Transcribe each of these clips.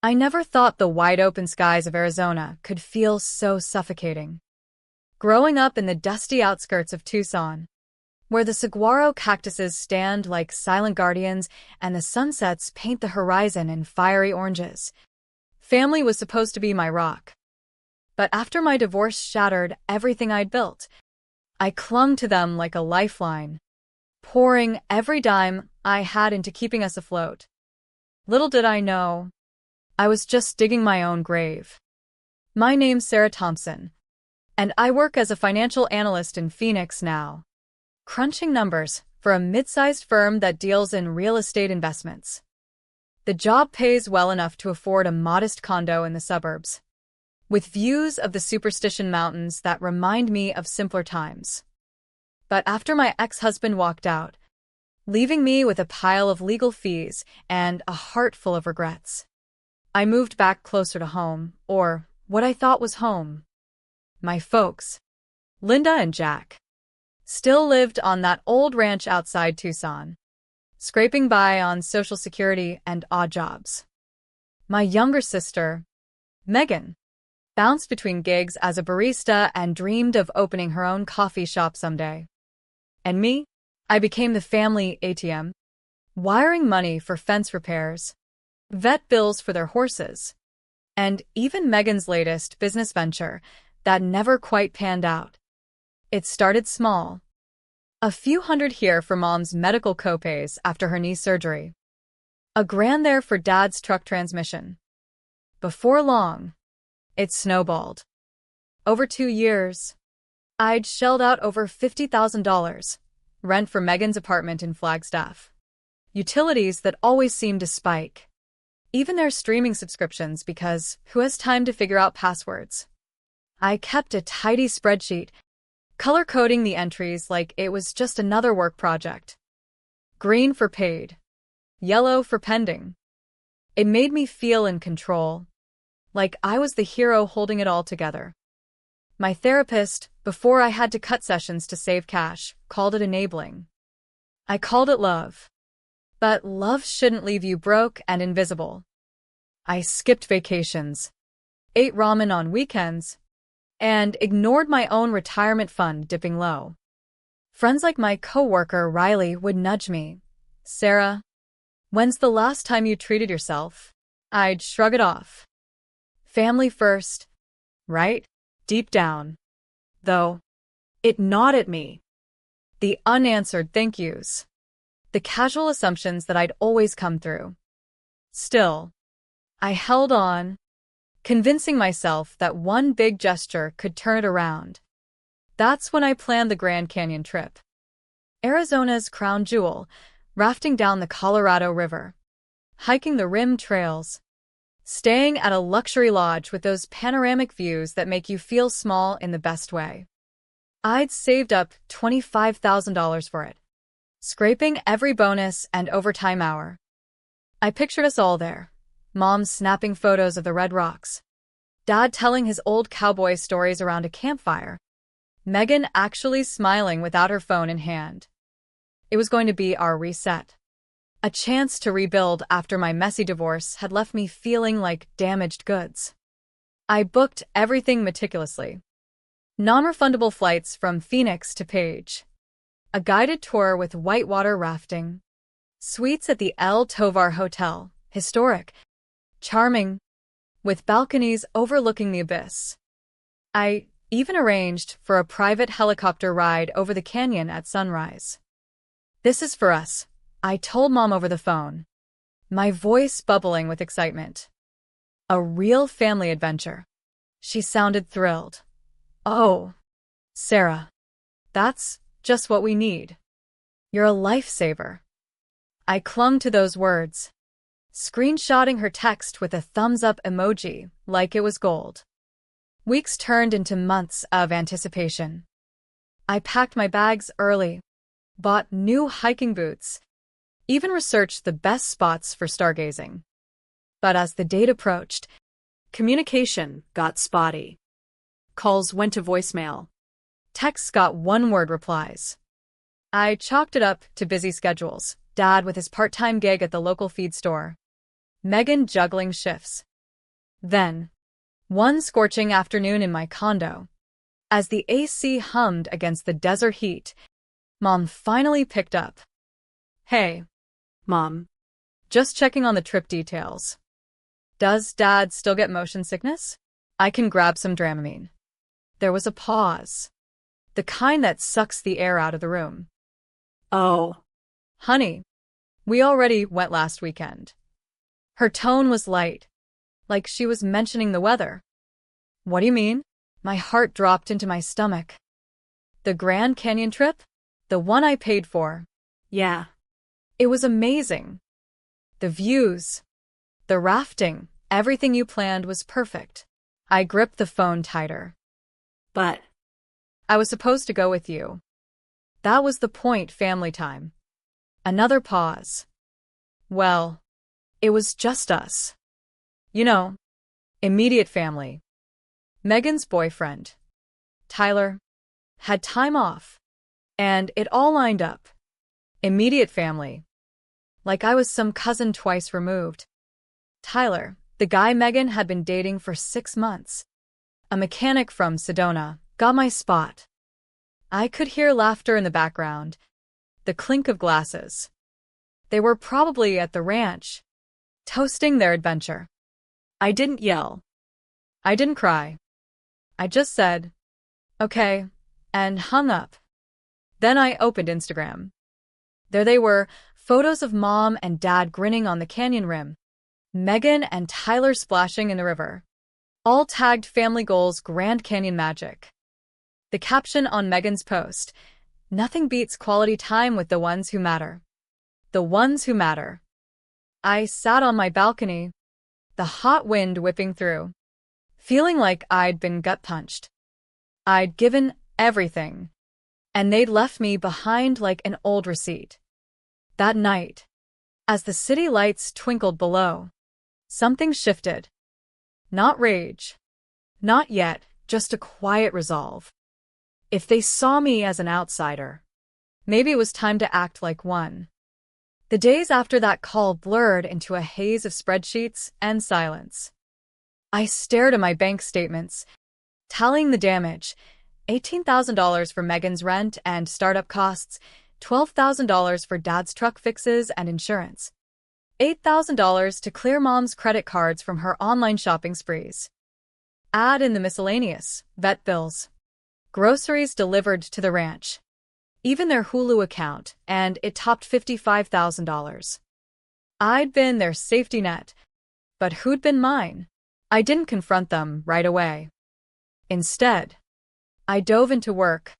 I never thought the wide-open skies of Arizona could feel so suffocating. Growing up in the dusty outskirts of Tucson, where the saguaro cactuses stand like silent guardians and the sunsets paint the horizon in fiery oranges, family was supposed to be my rock. But after my divorce shattered everything I'd built, I clung to them like a lifeline, pouring every dime I had into keeping us afloat. Little did I know, I was just digging my own grave. My name's Sarah Thompson, and I work as a financial analyst in Phoenix now, crunching numbers for a mid-sized firm that deals in real estate investments. The job pays well enough to afford a modest condo in the suburbs, with views of the Superstition Mountains that remind me of simpler times. But after my ex-husband walked out, leaving me with a pile of legal fees and a heart full of regrets, I moved back closer to home, or what I thought was home. My folks, Linda and Jack, still lived on that old ranch outside Tucson, scraping by on Social Security and odd jobs. My younger sister, Megan, bounced between gigs as a barista and dreamed of opening her own coffee shop someday. And me? I became the family ATM, wiring money for fence repairs, vet bills for their horses, and even Megan's latest business venture that never quite panned out. It started small. A few hundred here for Mom's medical copays after her knee surgery. A grand there for Dad's truck transmission. Before long, it snowballed. Over 2 years, I'd shelled out over $50,000, rent for Megan's apartment in Flagstaff, utilities that always seemed to spike, even their streaming subscriptions because who has time to figure out passwords? I kept a tidy spreadsheet, color-coding the entries like it was just another work project. Green for paid, yellow for pending. It made me feel in control, like I was the hero holding it all together. My therapist, before I had to cut sessions to save cash, called it enabling. I called it love. But love shouldn't leave you broke and invisible. I skipped vacations, ate ramen on weekends, and ignored my own retirement fund dipping low. Friends like my coworker Riley would nudge me. Sarah, when's the last time you treated yourself? I'd shrug it off. Family first, right? Deep down. Though, it gnawed at me. The unanswered thank yous. The casual assumptions that I'd always come through. Still, I held on, convincing myself that one big gesture could turn it around. That's when I planned the Grand Canyon trip. Arizona's crown jewel, rafting down the Colorado River, hiking the rim trails, staying at a luxury lodge with those panoramic views that make you feel small in the best way. I'd saved up $25,000 for it, scraping every bonus and overtime hour. I pictured us all there, Mom snapping photos of the red rocks, Dad telling his old cowboy stories around a campfire, Megan actually smiling without her phone in hand. It was going to be our reset. A chance to rebuild after my messy divorce had left me feeling like damaged goods. I booked everything meticulously. Non-refundable flights from Phoenix to Page, a guided tour with whitewater rafting, suites at the El Tovar Hotel, historic, charming, with balconies overlooking the abyss. I even arranged for a private helicopter ride over the canyon at sunrise. This is for us, I told Mom over the phone, my voice bubbling with excitement. A real family adventure. She sounded thrilled. Oh, Sarah, that's just what we need. You're a lifesaver. I clung to those words, screenshotting her text with a thumbs-up emoji like it was gold. Weeks turned into months of anticipation. I packed my bags early, bought new hiking boots, even researched the best spots for stargazing. But as the date approached, communication got spotty. Calls went to voicemail. Texts got one-word replies. I chalked it up to busy schedules, Dad with his part-time gig at the local feed store, Megan juggling shifts, Then, one scorching afternoon in my condo, as the AC hummed against the desert heat, Mom finally picked up. "Hey, Mom. Just checking on the trip details. Does Dad still get motion sickness? I can grab some Dramamine." There was a pause. The kind that sucks the air out of the room. Oh, "Honey, we already went last weekend." Her tone was light, like she was mentioning the weather. "What do you mean?" My heart dropped into my stomach. "The Grand Canyon trip? The one I paid for." yeah. It was amazing. The views, the rafting, everything you planned was perfect. I gripped the phone tighter. But, "I was supposed to go with you." That was the point, family time. Another pause. "Well, it was just us. You know, immediate family. Megan's boyfriend, Tyler, had time off, and it all lined up. Immediate family. Like I was some cousin twice removed. Tyler, the guy Megan had been dating for 6 months. A mechanic from Sedona, got my spot." I could hear laughter in the background, the clink of glasses. They were probably at the ranch, toasting their adventure. I didn't yell. I didn't cry. I just said, "Okay," and hung up. Then I opened Instagram. There they were, photos of Mom and Dad grinning on the canyon rim, Megan and Tyler splashing in the river. All tagged Family Goals Grand Canyon Magic. The caption on Megan's post: "Nothing beats quality time with the ones who matter." The ones who matter. I sat on my balcony, the hot wind whipping through, feeling like I'd been gut-punched. I'd given everything, and they'd left me behind like an old receipt. That night, as the city lights twinkled below, something shifted. Not rage. Not yet, just a quiet resolve. If they saw me as an outsider, maybe it was time to act like one. The days after that call blurred into a haze of spreadsheets and silence. I stared at my bank statements, tallying the damage: $18,000 for Megan's rent and startup costs, $12,000 for Dad's truck fixes and insurance, $8,000 to clear Mom's credit cards from her online shopping sprees. Add in the miscellaneous, vet bills, groceries delivered to the ranch, even their Hulu account, and it topped $55,000. I'd been their safety net, but who'd been mine? I didn't confront them right away. Instead, I dove into work,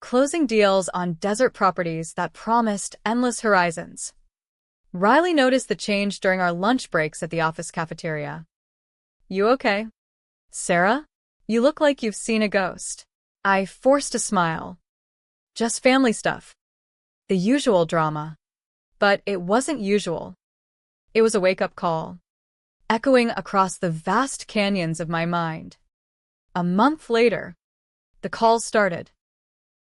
closing deals on desert properties that promised endless horizons. Riley noticed the change during our lunch breaks at the office cafeteria. "You okay? Sarah? You look like you've seen a ghost." I forced a smile. "Just family stuff. The usual drama." But it wasn't usual. It was a wake-up call, echoing across the vast canyons of my mind. A month later, the calls started.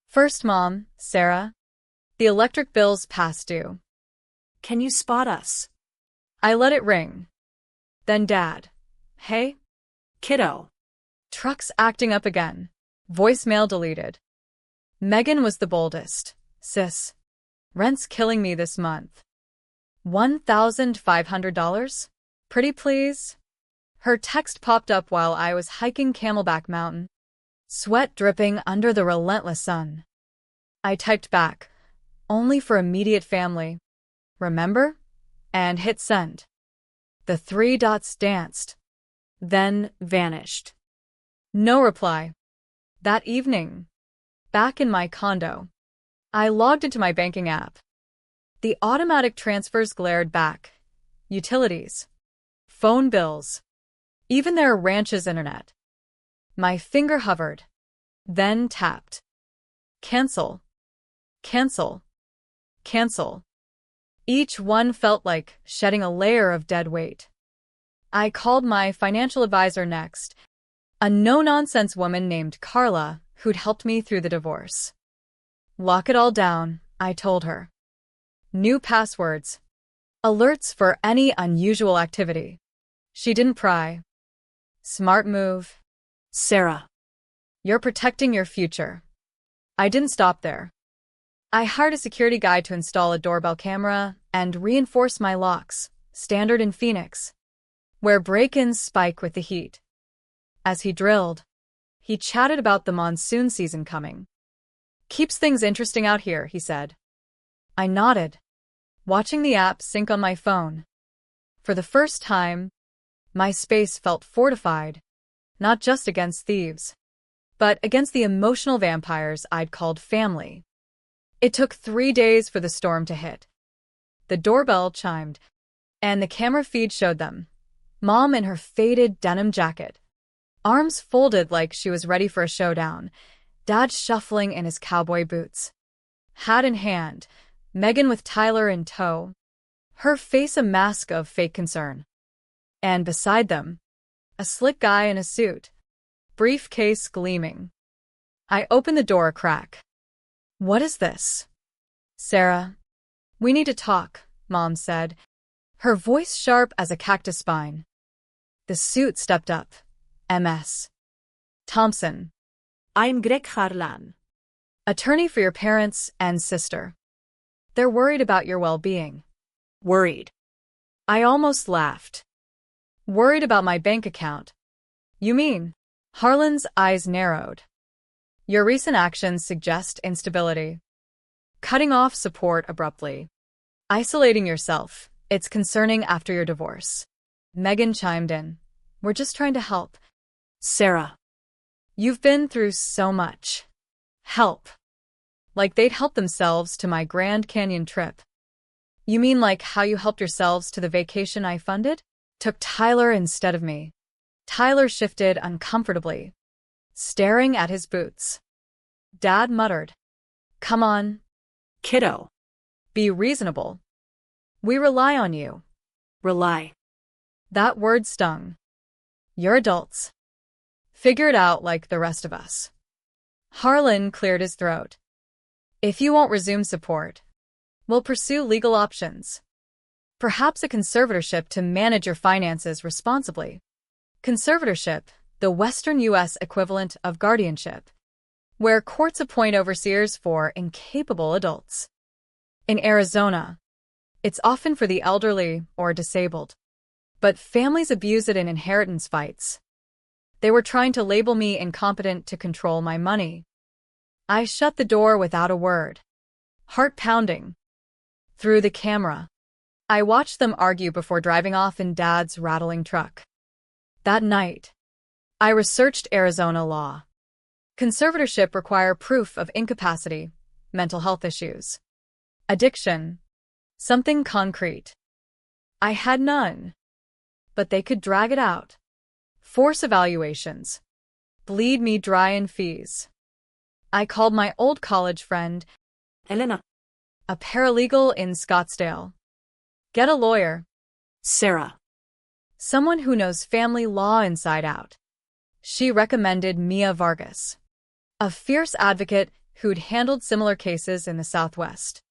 First, Mom, "Sarah, the electric bill's past due. Can you spot us?" I let it ring. Then Dad, "Hey, Kiddo. truck's acting up again." Voicemail deleted. Megan was the boldest. "Sis, rent's killing me this month. $1,500? Pretty please?" Her text popped up while I was hiking Camelback Mountain, sweat dripping under the relentless sun. I typed back, "Only for immediate family. Remember?" and hit send. The 3 dots danced, then vanished. No reply. That evening, back in my condo, I logged into my banking app. The automatic transfers glared back. Utilities, phone bills, even their ranch's internet. My finger hovered, then tapped. Cancel. Cancel. Cancel. Each one felt like shedding a layer of dead weight. I called my financial advisor next, a no-nonsense woman named Carla who'd helped me through the divorce. "Lock it all down," I told her. "New passwords. Alerts for any unusual activity." She didn't pry. Smart move. Sarah. You're protecting your future. I didn't stop there. I hired a security guy to install a doorbell camera and reinforce my locks, standard in Phoenix, where break-ins spike with the heat. As he drilled, he chatted about the monsoon season coming. Keeps things interesting out here, he said. I nodded, watching the app sync on my phone. For the first time, my space felt fortified, not just against thieves, but against the emotional vampires I'd called family. It took 3 days for the storm to hit. The doorbell chimed, and the camera feed showed them. Mom in her faded denim jacket, arms folded like she was ready for a showdown, Dad shuffling in his cowboy boots. Hat in hand, Megan with Tyler in tow, her face a mask of fake concern. And beside them, a slick guy in a suit, briefcase gleaming. I opened the door a crack. What is this? Sarah, we need to talk, Mom said, her voice sharp as a cactus spine. The suit stepped up. MS. Thompson. I'm Greg Harlan. Attorney for your parents and sister. They're worried about your well-being. Worried. I almost laughed. Worried about my bank account. You mean? Harlan's eyes narrowed. Your recent actions suggest instability. Cutting off support abruptly. Isolating yourself. It's concerning after your divorce. Megan chimed in. We're just trying to help. Sarah. You've been through so much. Help. Like they'd help themselves to my Grand Canyon trip. You mean like how you helped yourselves to the vacation I funded? Took Tyler instead of me. Tyler shifted uncomfortably, staring at his boots. Dad muttered. Come on. Kiddo. Be reasonable. We rely on you. Rely. That word stung. You're adults. Figure it out like the rest of us. Harlan cleared his throat. If you won't resume support, we'll pursue legal options. Perhaps a conservatorship to manage your finances responsibly. Conservatorship, the Western U.S. equivalent of guardianship, where courts appoint overseers for incapable adults. In Arizona, it's often for the elderly or disabled, but families abuse it in inheritance fights. They were trying to label me incompetent to control my money. I shut the door without a word, heart pounding. Through the camera, I watched them argue before driving off in Dad's rattling truck. That night, I researched Arizona law. Conservatorship require proof of incapacity, mental health issues, addiction, something concrete. I had none, but they could drag it out. Force evaluations, bleed me dry in fees. I called my old college friend, Elena. a paralegal in Scottsdale. Get a lawyer. Sarah. Someone who knows family law inside out. She recommended Mia Vargas, a fierce advocate who'd handled similar cases in the Southwest.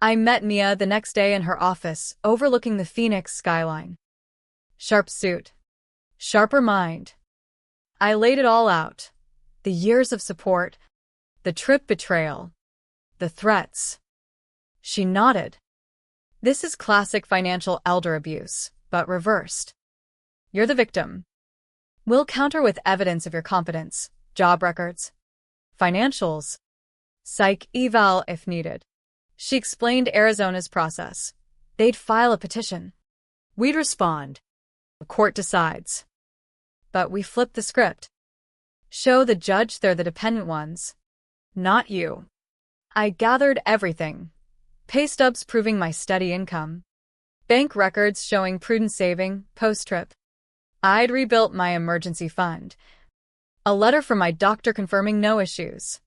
I met Mia the next day in her office overlooking the Phoenix skyline. Sharp suit. Sharper mind. I laid it all out. The years of support. The trip betrayal. The threats. She nodded. This is classic financial elder abuse, but reversed. You're the victim. We'll counter with evidence of your competence, job records, financials, psych eval if needed. She explained Arizona's process. They'd file a petition. We'd respond. The court decides. But we flip the script. Show the judge they're the dependent ones, not you. I gathered everything. Pay stubs proving my steady income. Bank records showing prudent saving, post-trip. I'd rebuilt my emergency fund. A letter from my doctor confirming no issues.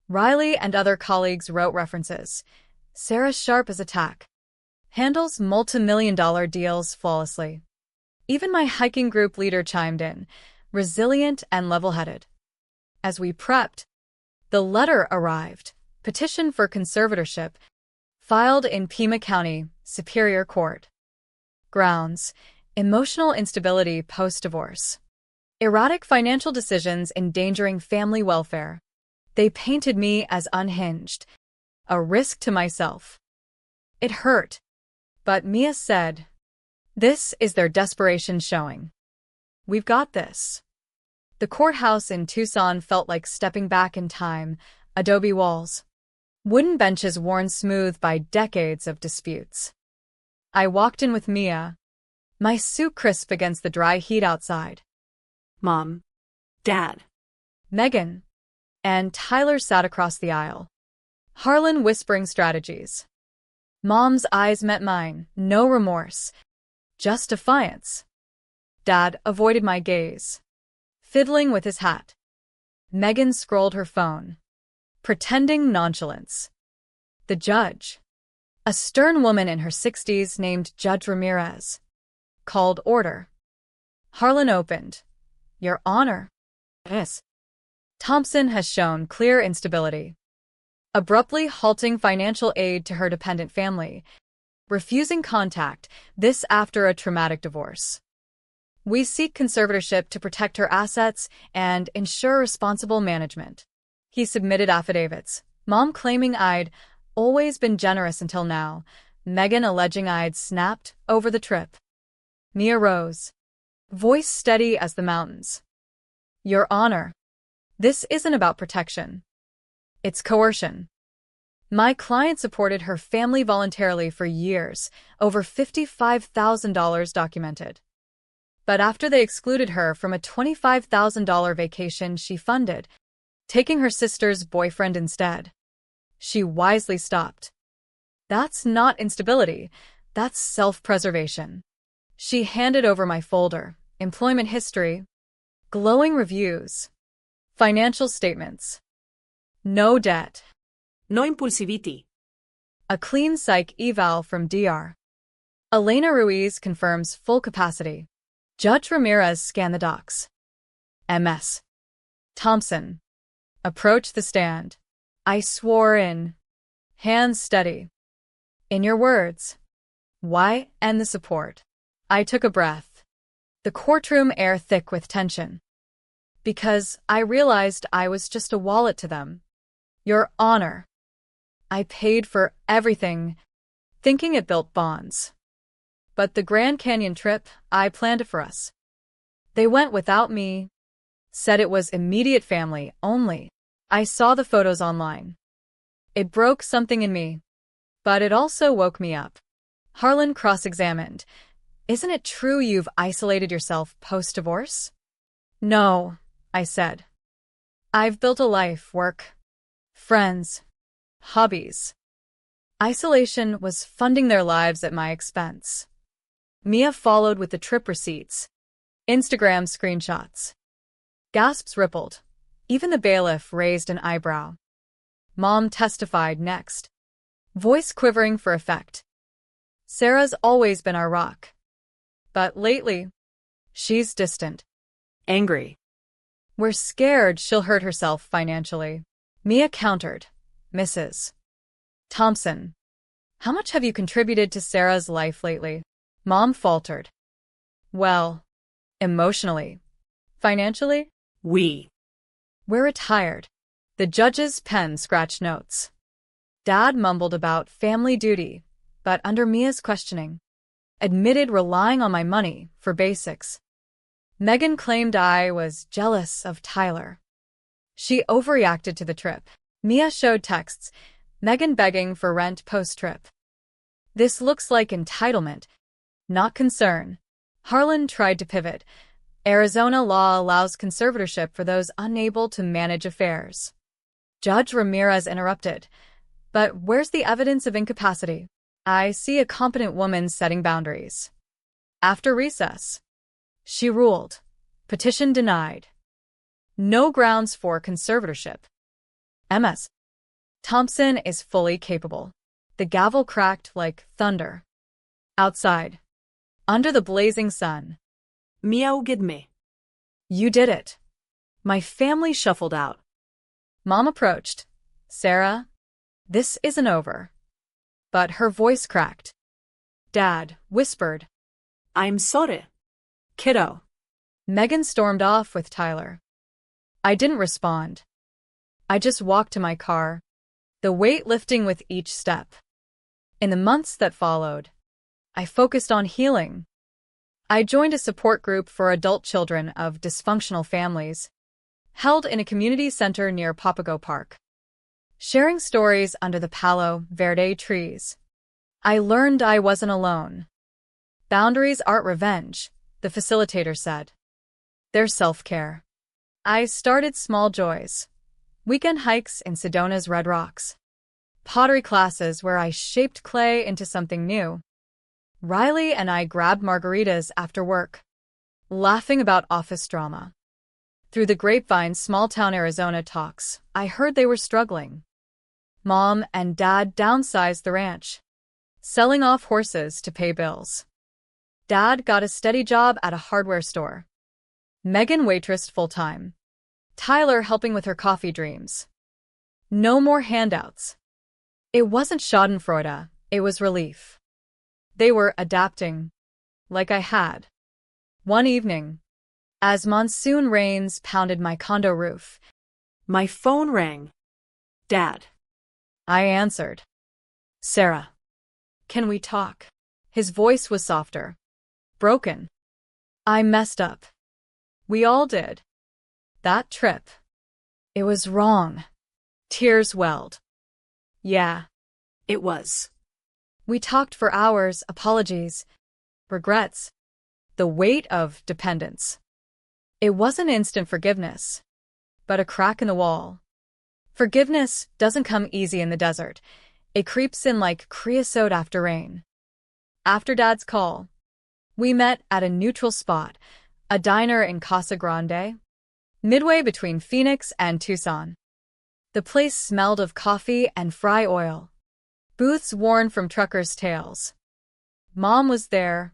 Riley and other colleagues wrote references. Sarah sharp as a tack. Handles multi-million-dollar deals flawlessly. Even my hiking group leader chimed in, resilient and level-headed. As we prepped, the letter arrived. Petition for conservatorship, filed in Pima County, Superior Court. Grounds: emotional instability post-divorce. Erratic financial decisions endangering family welfare. They painted me as unhinged, a risk to myself. It hurt, but Mia said, "This is their desperation showing. We've got this." The courthouse in Tucson felt like stepping back in time, adobe walls, wooden benches worn smooth by decades of disputes. I walked in with Mia, my suit crisp against the dry heat outside. Mom. Dad. Megan and Tyler sat across the aisle, Harlan whispering strategies. Mom's eyes met mine, no remorse, just defiance. Dad avoided my gaze, fiddling with his hat. Megan scrolled her phone, pretending nonchalance. The judge, a stern woman in her 60s named Judge Ramirez, called order. Harlan opened. "Your Honor." "Yes." Thompson has shown clear instability, abruptly halting financial aid to her dependent family, refusing contact, this after a traumatic divorce. "We seek conservatorship to protect her assets and ensure responsible management." He submitted affidavits, Mom claiming I'd always been generous until now, Megan alleging I'd snapped over the trip. Mia rose, voice steady as the mountains. "Your Honor, this isn't about protection. It's coercion. My client supported her family voluntarily for years, over $55,000 documented. But after they excluded her from a $25,000 vacation she funded, taking her sister's boyfriend instead, she wisely stopped. That's not instability, that's self-preservation." She handed over my folder, employment history, glowing reviews, financial statements. No debt. No impulsivity. A clean psych eval from DR. Elena Ruiz confirms full capacity. Judge Ramirez scanned the docs. MS. Thompson. Approach the stand. I swore in. Hands steady. "In your words." Why end the support? I took a breath, the courtroom air thick with tension. Because I realized I was just a wallet to them. "Your Honor." I paid for everything, thinking it built bonds. But the Grand Canyon trip, I planned it for us. They went without me, said it was immediate family only. I saw the photos online. It broke something in me, but it also woke me up. Harlan cross-examined. "Isn't it true you've isolated yourself post-divorce?" "No," I said. "I've built a life, work, friends, hobbies." Isolation was funding their lives at my expense. Mia followed with the trip receipts, Instagram screenshots. Gasps rippled. Even the bailiff raised an eyebrow. Mom testified next, voice quivering for effect. "Sarah's always been our rock. But lately, she's distant. Angry. We're scared she'll hurt herself financially." Mia countered. "Mrs. Thompson, how much have you contributed to Sarah's life lately?" Mom faltered. "Well, emotionally. Financially? We're retired." The judge's pen scratched notes. Dad mumbled about family duty, but under Mia's questioning, admitted relying on my money for basics. Megan claimed I was jealous of Tyler. She overreacted to the trip. Mia showed texts, Megan begging for rent post-trip. "This looks like entitlement, not concern." Harlan tried to pivot. "Arizona law allows conservatorship for those unable to manage affairs." Judge Ramirez interrupted. "But where's the evidence of incapacity? I see a competent woman setting boundaries." After recess, she ruled. Petition denied. No grounds for conservatorship. MS. Thompson is fully capable. The gavel cracked like thunder. Outside, under the blazing sun. Miaugidme. "You did it." My family shuffled out. Mom approached. "Sarah, this isn't over." But her voice cracked. Dad whispered. "I'm sorry, kiddo." Megan stormed off with Tyler. I didn't respond. I just walked to my car, the weight lifting with each step. In the months that followed, I focused on healing. I joined a support group for adult children of dysfunctional families, held in a community center near Papago Park. Sharing stories under the Palo Verde trees, I learned I wasn't alone. Boundaries aren't revenge, the facilitator said. They're self-care. I started small joys. Weekend hikes in Sedona's Red Rocks. Pottery classes where I shaped clay into something new. Riley and I grabbed margaritas after work, laughing about office drama. Through the grapevine small-town Arizona talks, I heard they were struggling. Mom and Dad downsized the ranch, selling off horses to pay bills. Dad got a steady job at a hardware store. Megan waitressed full-time. Tyler helping with her coffee dreams. No more handouts. It wasn't schadenfreude, it was relief. They were adapting, like I had. One evening, as monsoon rains pounded my condo roof, My phone rang. Dad. I answered. Sarah. Can we talk? His voice was softer. Broken. I messed up. We all did. That trip. It was wrong. Tears welled. Yeah. It was. We talked for hours, apologies, regrets, the weight of dependence. It wasn't instant forgiveness, but a crack in the wall. Forgiveness doesn't come easy in the desert. It creeps in like creosote after rain. After Dad's call, we met at a neutral spot, a diner in Casa Grande, midway between Phoenix and Tucson. The place smelled of coffee and fry oil, booths worn from truckers' tails. Mom was there,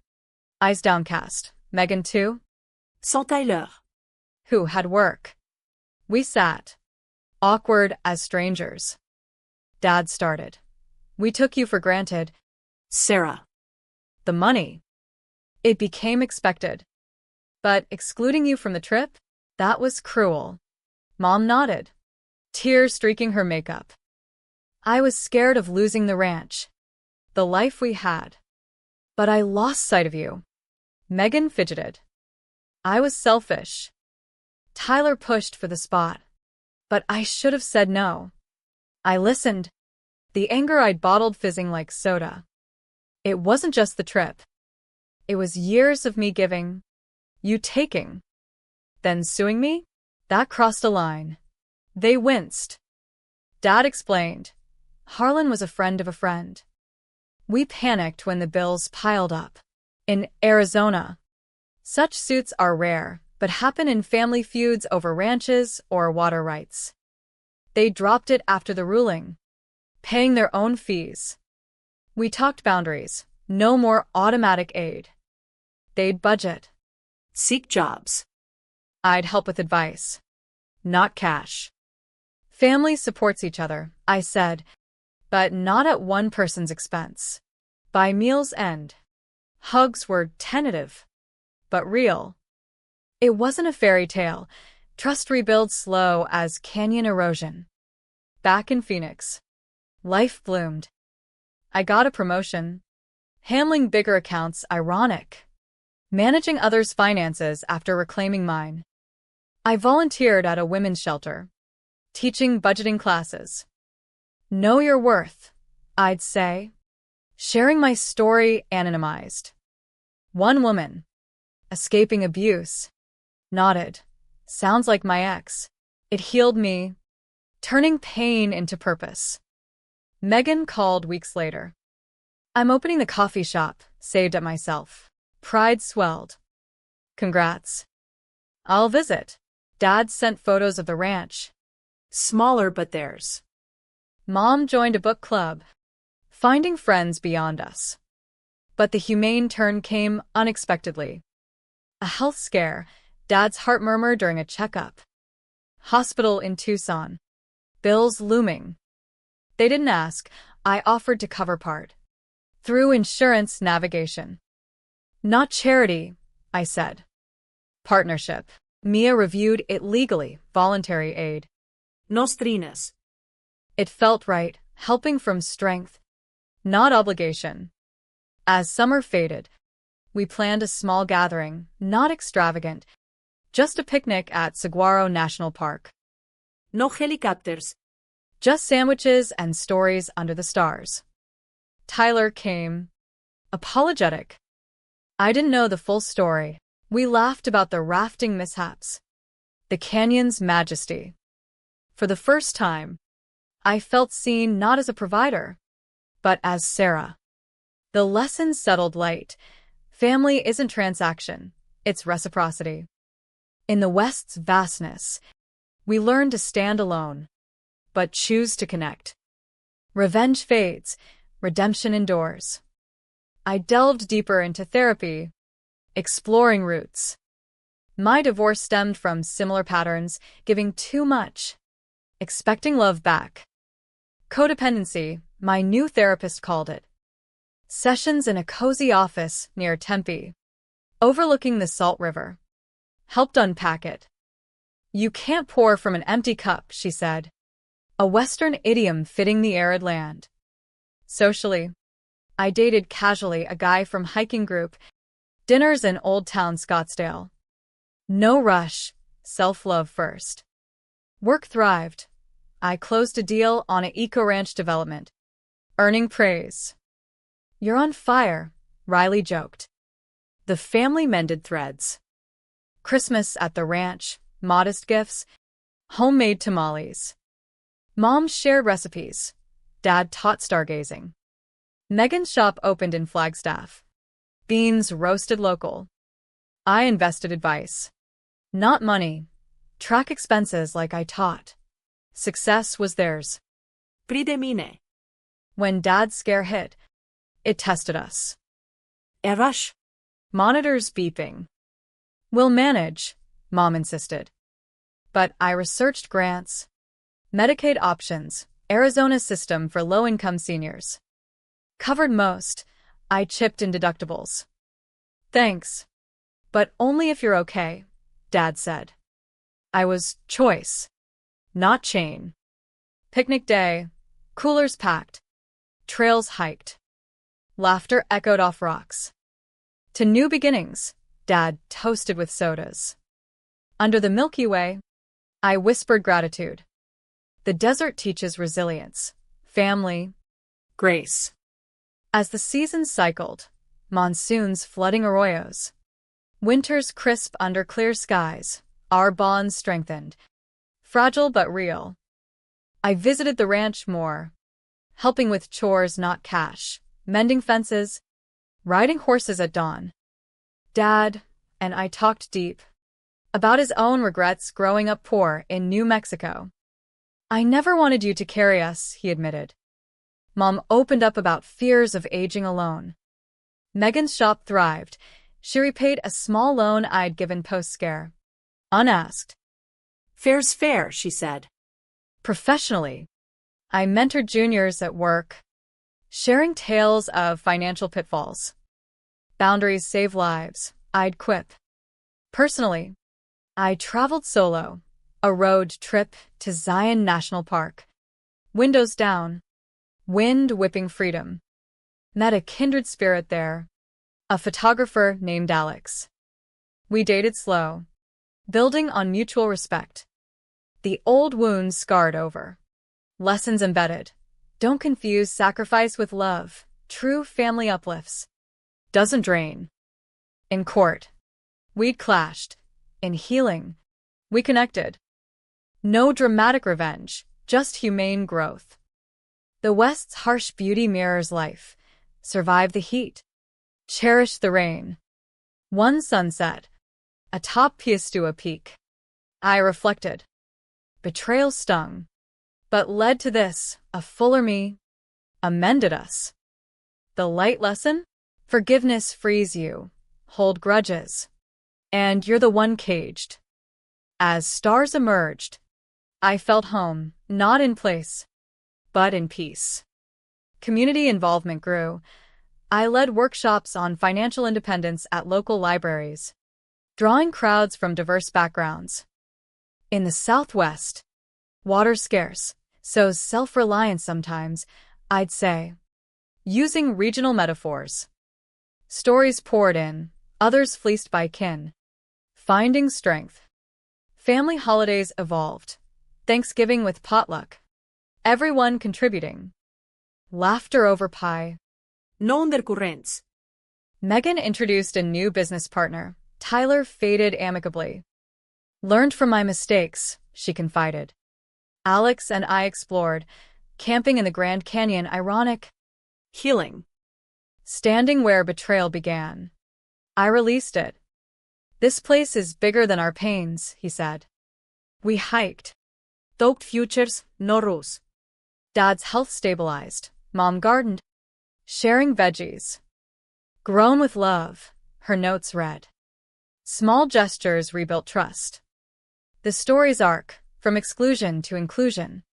eyes downcast. Megan too? Sans Tyler. Who had work. We sat, awkward as strangers. Dad started. We took you for granted. Sarah. The money. It became expected. But excluding you from the trip? That was cruel. Mom nodded, tears streaking her makeup. I was scared of losing the ranch, the life we had. But I lost sight of you. Megan fidgeted. I was selfish. Tyler pushed for the spot, but I should have said no. I listened, the anger I'd bottled fizzing like soda. It wasn't just the trip. It was years of me giving, you taking. Then suing me? That crossed a line. They winced. Dad explained. Harlan was a friend of a friend. We panicked when the bills piled up. In Arizona, such suits are rare, but happen in family feuds over ranches or water rights. They dropped it after the ruling, paying their own fees. We talked boundaries, no more automatic aid. They'd budget. Seek jobs. I'd help with advice, not cash. Family supports each other, I said, but not at one person's expense. By meal's end, hugs were tentative, but real. It wasn't a fairy tale. Trust rebuilds slow as canyon erosion. Back in Phoenix, life bloomed. I got a promotion. Handling bigger accounts, ironic. Managing others' finances after reclaiming mine. I volunteered at a women's shelter, teaching budgeting classes. Know your worth, I'd say. Sharing my story anonymized. One woman, escaping abuse, nodded. Sounds like my ex. It healed me, turning pain into purpose. Megan called weeks later. I'm opening the coffee shop, saved at myself. Pride swelled. Congrats. I'll visit. Dad sent photos of the ranch. Smaller but theirs. Mom joined a book club, finding friends beyond us. But the humane turn came unexpectedly. A health scare, Dad's heart murmur during a checkup. Hospital in Tucson. Bills looming. They didn't ask, I offered to cover part. Through insurance navigation. Not charity, I said. Partnership. Mia reviewed it legally, voluntary aid. Nos trines. It felt right, helping from strength, not obligation. As summer faded, we planned a small gathering, not extravagant, just a picnic at Saguaro National Park. No helicopters. Just sandwiches and stories under the stars. Tyler came, apologetic. I didn't know the full story. We laughed about the rafting mishaps, the canyon's majesty. For the first time, I felt seen not as a provider, but as Sarah. The lesson settled light. Family isn't transaction, it's reciprocity. In the West's vastness, we learn to stand alone, but choose to connect. Revenge fades, redemption endures. I delved deeper into therapy, exploring roots. My divorce stemmed from similar patterns, giving too much, expecting love back. Codependency, my new therapist called it. Sessions in a cozy office near Tempe, overlooking the Salt River, helped unpack it. You can't pour from an empty cup, she said. A Western idiom fitting the arid land. Socially, I dated casually a guy from hiking group, dinners in Old Town Scottsdale. No rush, self-love first. Work thrived. I closed a deal on an eco-ranch development, earning praise. You're on fire, Riley joked. The family mended threads. Christmas at the ranch, modest gifts, homemade tamales. Mom shared recipes. Dad taught stargazing. Megan's shop opened in Flagstaff. Beans roasted local. I invested advice. Not money. Track expenses like I taught. Success was theirs. Prix de mine. When Dad's scare hit, it tested us. RH. Monitors beeping. We'll manage, Mom insisted. But I researched grants, Medicaid options, Arizona's system for low-income seniors. Covered most. I chipped in deductibles. Thanks. But only if you're okay, Dad said. I was choice, not chain. Picnic day, coolers packed, trails hiked. Laughter echoed off rocks. To new beginnings, Dad toasted with sodas. Under the Milky Way, I whispered gratitude. The desert teaches resilience, family, grace. As the seasons cycled, monsoons flooding arroyos, winters crisp under clear skies, our bonds strengthened. Fragile but real. I visited the ranch more, helping with chores not cash, mending fences, riding horses at dawn. Dad and I talked deep about his own regrets growing up poor in New Mexico. I never wanted you to carry us, he admitted. Mom opened up about fears of aging alone. Megan's shop thrived. She repaid a small loan I'd given post-scare. Unasked. Fair's fair, she said. Professionally, I mentored juniors at work, sharing tales of financial pitfalls. Boundaries save lives, I'd quip. Personally, I traveled solo, a road trip to Zion National Park. Windows down, wind whipping freedom. Met a kindred spirit there, a photographer named Alex. We dated slow, building on mutual respect. The old wounds scarred over. Lessons embedded. Don't confuse sacrifice with love. True family uplifts. Doesn't drain. In court, we'd clashed. In healing, we connected. No dramatic revenge, just humane growth. The West's harsh beauty mirrors life. Survive the heat. Cherish the rain. One sunset, atop Piastua Peak. I reflected. Betrayal stung, but led to this, a fuller me, amended us. The light lesson? Forgiveness frees you, hold grudges, and you're the one caged. As stars emerged, I felt home, not in place, but in peace. Community involvement grew. I led workshops on financial independence at local libraries. drawing crowds from diverse backgrounds. In the Southwest, water's scarce, so self-reliant sometimes, I'd say. Using regional metaphors. Stories poured in, others fleeced by kin. Finding strength. Family holidays evolved. Thanksgiving with potluck. Everyone contributing. Laughter over pie. No undercurrents. Megan introduced a new business partner. Tyler faded amicably. Learned from my mistakes, she confided. Alex and I explored, camping in the Grand Canyon, ironic. Healing. Standing where betrayal began. I released it. This place is bigger than our pains, he said. We hiked. Talked futures, no rules. Dad's health stabilized. Mom gardened. Sharing veggies. Grown with love, her notes read. Small gestures rebuilt trust. The story's arc, from exclusion to inclusion.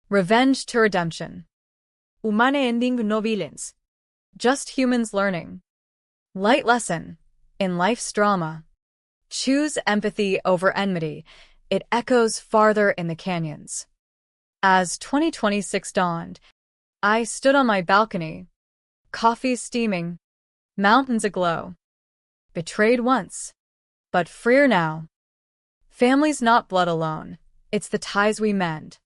Revenge to redemption. Humane ending, no villains. Just humans learning. Light lesson. In life's drama. Choose empathy over enmity. It echoes farther in the canyons. As 2026 dawned, I stood on my balcony. Coffee steaming. Mountains aglow. Betrayed once, but freer now. Family's not blood alone. It's the ties we mend.